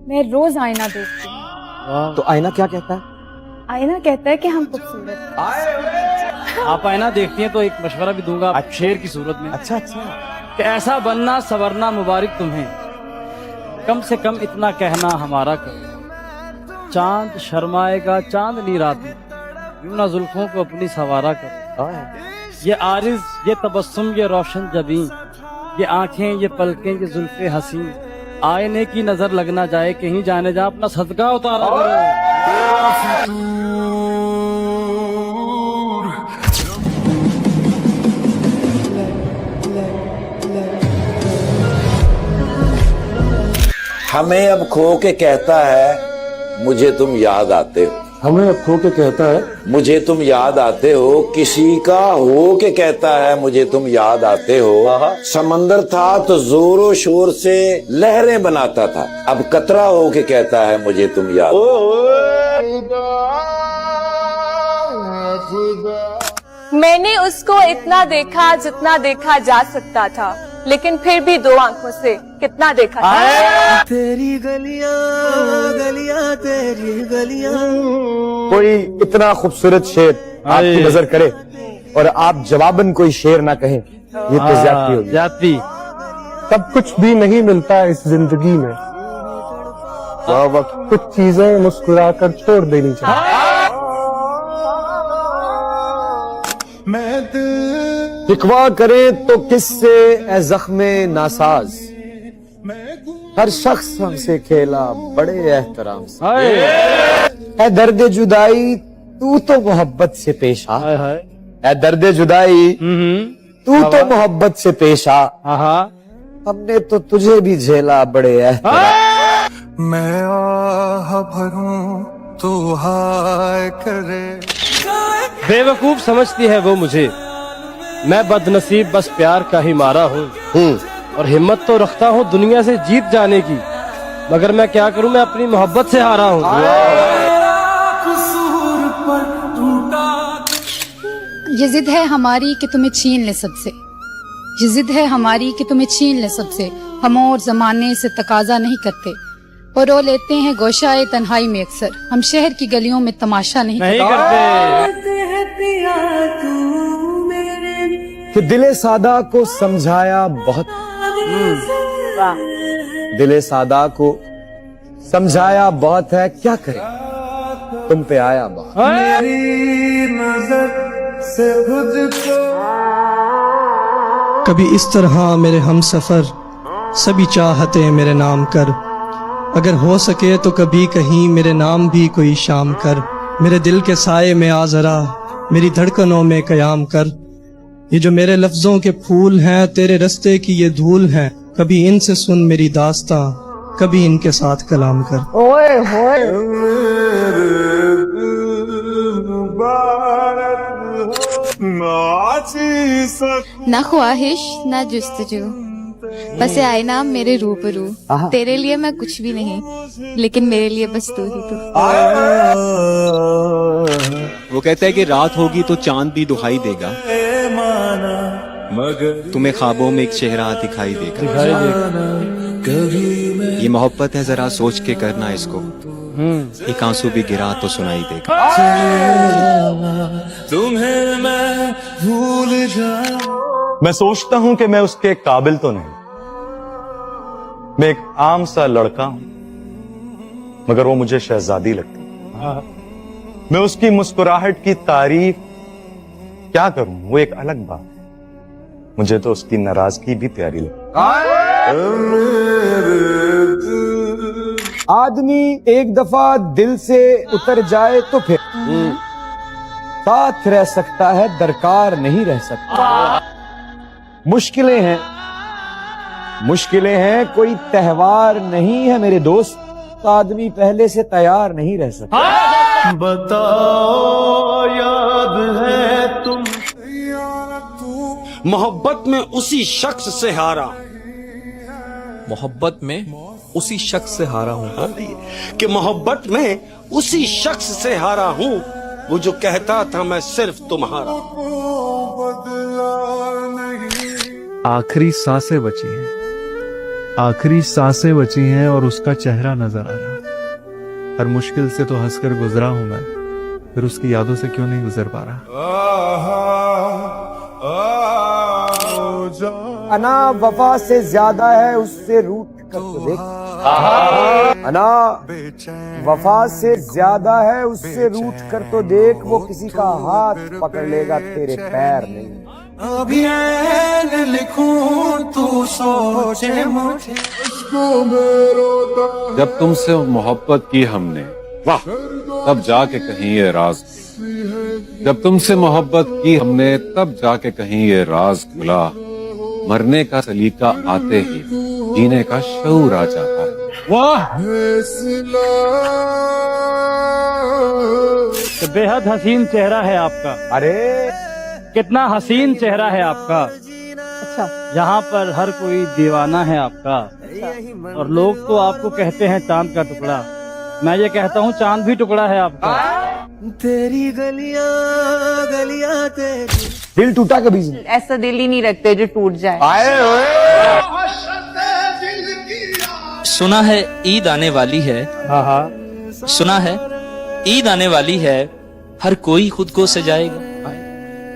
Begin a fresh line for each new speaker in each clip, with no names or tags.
मैं रोज आईना देखती हूँ।
तो आईना क्या कहता है?
आईना कहता है कि हम खूबसूरत हैं।
आप आईना देखती हैं तो एक मशवरा भी दूंगा शेर की सूरत में
अच्छा अच्छा।
कि ऐसा बनना सवरना मुबारक तुम्हें, कम से कम इतना कहना हमारा करो। चांद शर्माएगा चांदनी रात में, यूं ना जुल्फों को अपनी सवारा करो। ये आरिज ये तबस्सुम ये रोशन जबीं, ये आंखें ये पलकें ये जुल्फे हंसी, आईने की नजर लग ना जाए कहीं जाने जा अपना सदका उतारा करो।
हमें अब खो के कहता है मुझे तुम याद आते हो,
हमें अब खो के कहता है
मुझे तुम याद आते हो। किसी का हो के कहता है मुझे तुम याद आते हो। समंदर था तो जोरों शोर से लहरें बनाता था, अब कतरा हो के कहता है मुझे तुम याद।
मैंने उसको इतना देखा जितना देखा जा सकता था, लेकिन फिर भी दो आंखों से कितना देखा था।
तेरी गलियां गलियां तेरी गलियां।
कोई इतना खूबसूरत शेर आपकी नजर करे और आप जवाबन कोई शेर ना कहें, ये तो ज्यादती होगी।
जाती
सब कुछ भी नहीं मिलता इस जिंदगी में, वक्त कुछ चीजें मुस्कुरा कर छोड़ देनी चाहिए।
शिकवा करे तो किससे ए जख्मे नासाज, हर शख्स हमसे खेला बड़े एहतराम से। ए दर्द जुदाई तू तो मोहब्बत से पेश आ, ए दर्द जुदाई तू तो मोहब्बत से पेश आ, हमने तो तुझे भी झेला बड़े एहतराम।
मैं आह भरूं तू हाय करे।
बेवकूफ समझती है वो मुझे, मैं बदनसीब बस प्यार का ही मारा हूँ, और हिम्मत तो रखता हूँ दुनिया से जीत जाने की, मगर मैं क्या करूँ मैं अपनी मोहब्बत से हारा हूँ।
ये जिद है हमारी कि तुम्हें छीन ले सबसे, ये जिद है हमारी कि तुम्हें छीन ले सबसे। हम और जमाने से तकाजा नहीं करते, और रो लेते हैं गोशाए तन्हाई में अक्सर। हम शहर की गलियों में तमाशा नहीं
करते।
कि दिले सादा को समझाया बहुत, दिले सादा को समझाया बहुत है, क्या करे तुम पे आया बहुत।
मेरी नजर से तुझको
कभी इस तरह मेरे हम सफर, सभी चाहते मेरे नाम कर। अगर हो सके तो कभी कहीं मेरे नाम भी कोई शाम कर। मेरे दिल के साए में आ जरा, मेरी धड़कनों में कयाम कर। ये जो मेरे लफ्जों के फूल हैं, तेरे रस्ते की ये धूल हैं। कभी इनसे सुन मेरी दास्तां, कभी इनके साथ कलाम कर।
ओए होए
ना ख्वाहिश ना जुस्तजू, बस ये आईना मेरे रूबरू। तेरे लिए मैं कुछ भी नहीं, लेकिन मेरे लिए बस तू ही तू।
वो कहता है कि रात होगी तो चांद भी दुहाई देगा, तुम्हें ख्वाबों में एक चेहरा दिखाई देगा। ये मोहब्बत है जरा सोच के करना इसको, एक आंसू भी गिरा तो सुनाई देगा।
तुम्हें मैं भूल जाऊं।
मैं सोचता हूं कि मैं उसके काबिल तो नहीं, मैं एक आम सा लड़का हूं, मगर वो मुझे शहजादी लगती है। मैं उसकी मुस्कुराहट की तारीफ क्या करूं, वो एक अलग बात है। मुझे तो उसकी नाराजगी भी प्यारी लगती।
आदमी एक दफा दिल से उतर जाए तो फिर साथ रह सकता है, दरकार नहीं रह सकता। मुश्किलें हैं, मुश्किलें हैं, कोई त्योहार नहीं है मेरे दोस्त। आदमी पहले से तैयार नहीं रह सकता।
बताओ याद है तुम,
मोहब्बत में उसी शख्स से हारा,
मोहब्बत में उसी शख्स से हारा हूँ,
कि मोहब्बत में उसी शख्स से हारा हूँ, वो जो कहता था मैं सिर्फ तुम्हारा।
आखिरी सांसें बची हैं,
आखिरी सांसें बची हैं और उसका चेहरा नजर आ रहा। हर मुश्किल से तो हंसकर गुजरा हूं मैं, फिर उसकी यादों से क्यों नहीं गुजर पा रहा।
अना वफा से ज्यादा है उससे रूठ कर तो देख, अना वफा से ज्यादा है उससे रूठ कर तो देख, वो किसी का हाथ पकड़ लेगा तेरे पैर नहीं।
अभी लिखूं तू सोचे मुझे,
जब तुमसे मोहब्बत की हमने वाह तब जाके कहीं ये राज, जब तुमसे मोहब्बत की हमने तब जाके कहीं ये राज खुला, मरने का सलीका आते ही जीने का शऊर आ जाता है।
वाह तो बेहद हसीन चेहरा है आपका।
अरे
कितना हसीन चेहरा है आपका।
अच्छा,
यहाँ पर हर कोई दीवाना है आपका। और लोग तो आपको कहते हैं चांद का टुकड़ा, मैं ये कहता हूँ चांद भी टुकड़ा है आपका।
तेरी गलियां गलियां तेरी।
दिल टूटा कभी नहीं।
ऐसा दिल ही नहीं रखते जो टूट जाए।
सुना है ईद आने वाली है, सुना है ईद आने वाली है, हर कोई खुद को सजाएगा,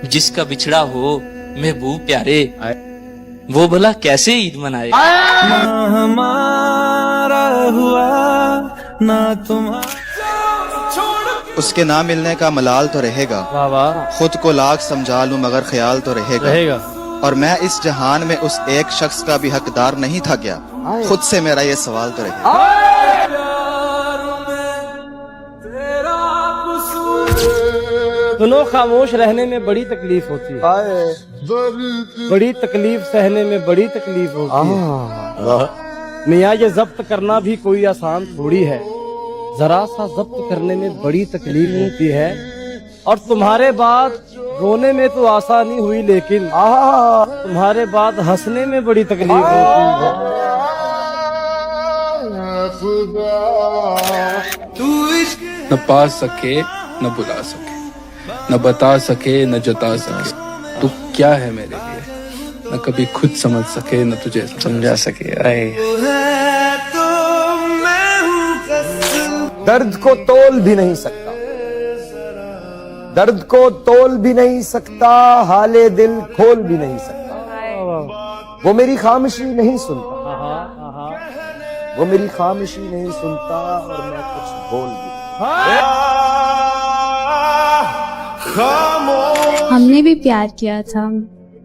जिसका बिछड़ा हो महबूब प्यारे, वो भला कैसे ईद मनाएगा।
हमारा हुआ ना तुम्हारा।
उसके ना मिलने का मलाल तो रहेगा,
वाह वाह
खुद को लाख समझा लूं मगर ख्याल तो रहेगा। और मैं इस जहान में उस एक शख्स का भी हकदार नहीं था क्या, खुद से मेरा ये सवाल तो रहेगा।
सुनो, खामोश रहने में बड़ी तकलीफ होती है, बड़ी तकलीफ सहने में बड़ी तकलीफ होती है। मियाँ ये जब्त करना भी कोई आसान थोड़ी है, जरा सा जब्त करने में बड़ी तकलीफ होती है। और तुम्हारे बाद रोने में तो आसानी हुई, लेकिन तुम्हारे बाद हंसने में बड़ी तकलीफ होती है।
न पा सके न बुला सके, न बता सके न जता सके, तू क्या है मेरे लिए, न कभी खुद समझ सके न तुझे समझा सके।
दर्द को तोल भी नहीं सकता, दर्द को तोल भी नहीं सकता, हाले दिल खोल भी नहीं सकता। वो मेरी खामोशी नहीं सुनता, वो मेरी खामोशी नहीं सुनता, और मैं कुछ बोल भी।
हमने भी प्यार किया था,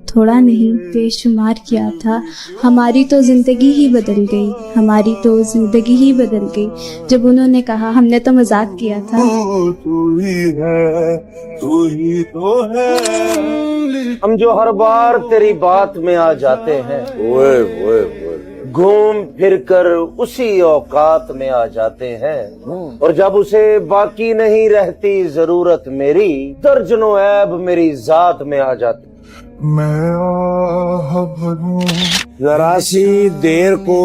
थोड़ा नहीं बेशुमार किया था। हमारी तो जिंदगी ही बदल गई, हमारी तो जिंदगी ही बदल गई, जब उन्होंने कहा हमने तो मजाक किया था।
तू ही है, तू ही तो है।
हम जो हर बार तेरी बात में आ जाते हैं,
ओए ओए ओए,
घूम फिर कर उसी औकात में आ जाते हैं, और जब उसे बाकी नहीं रहती जरूरत मेरी, दर्जनों ऐब मेरी जात में आ जाते।
मैं आह भरूं।
जरा सी देर को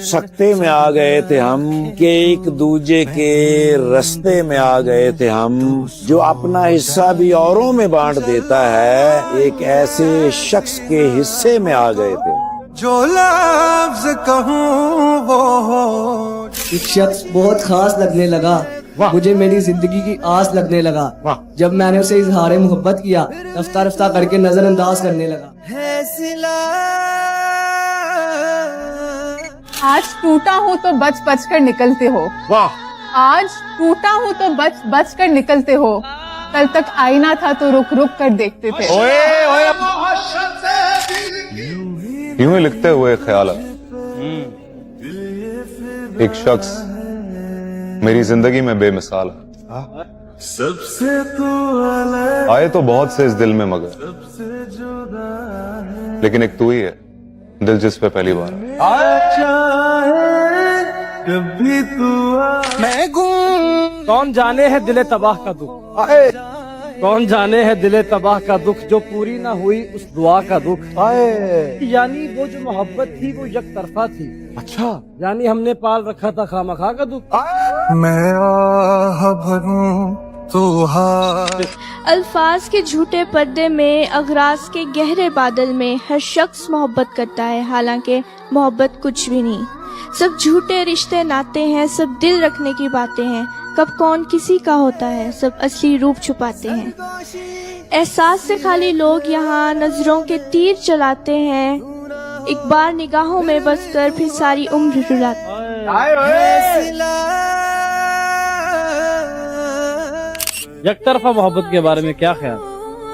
सकते में आ गए थे हम, कि एक दूजे के रास्ते में आ गए थे हम, जो अपना हिस्सा भी औरों में बांट देता है, एक ऐसे शख्स के हिस्से में आ गए थे।
जो लफ्ज़ कहूँ वो हो।
एक शख्स बहुत खास लगने लगा, मुझे मेरी जिंदगी की आस लगने लगा। जब मैंने उसे इजहार मोहब्बत किया, रफ्ता रफ्ता करके नजरअंदाज करने लगा।
आज टूटा हूँ तो बच बच कर निकलते हो, आज टूटा हूँ तो बच बच कर निकलते हो, कल तक आईना था तो रुक रुक कर देखते थे।
यूं ही लिखते हुए ख्याल एक शख्स मेरी जिंदगी में बेमिसाल है,
सबसे तू अलग,
आए तो बहुत से इस दिल में मगर, लेकिन एक तू ही है दिल जिस पे पहली बार।
कभी तू
मैं कौन जाने है दिले तबाह का दुख, कौन जाने है दिले तबाह का दुख, जो पूरी ना हुई उस दुआ का दुख। यानी वो जो मोहब्बत थी वो एक तरफा थी। अच्छा, यानी हमने पाल रखा था खामखा का दुख।
मैं आह भरूं
अल्फाज के झूठे पर्दे में, अगराज के गहरे बादल में हर शख्स मोहब्बत करता है, हालांकि मोहब्बत कुछ भी नहीं। सब झूठे रिश्ते नाते हैं, सब दिल रखने की बातें हैं, कब कौन किसी का होता है, सब असली रूप छुपाते हैं। एहसास से खाली लोग यहाँ नजरों के तीर चलाते हैं, एक बार निगाहों में बसकर फिर सारी उम्र रुलाते हैं।
एक तरफा मोहब्बत के बारे में क्या ख्याल?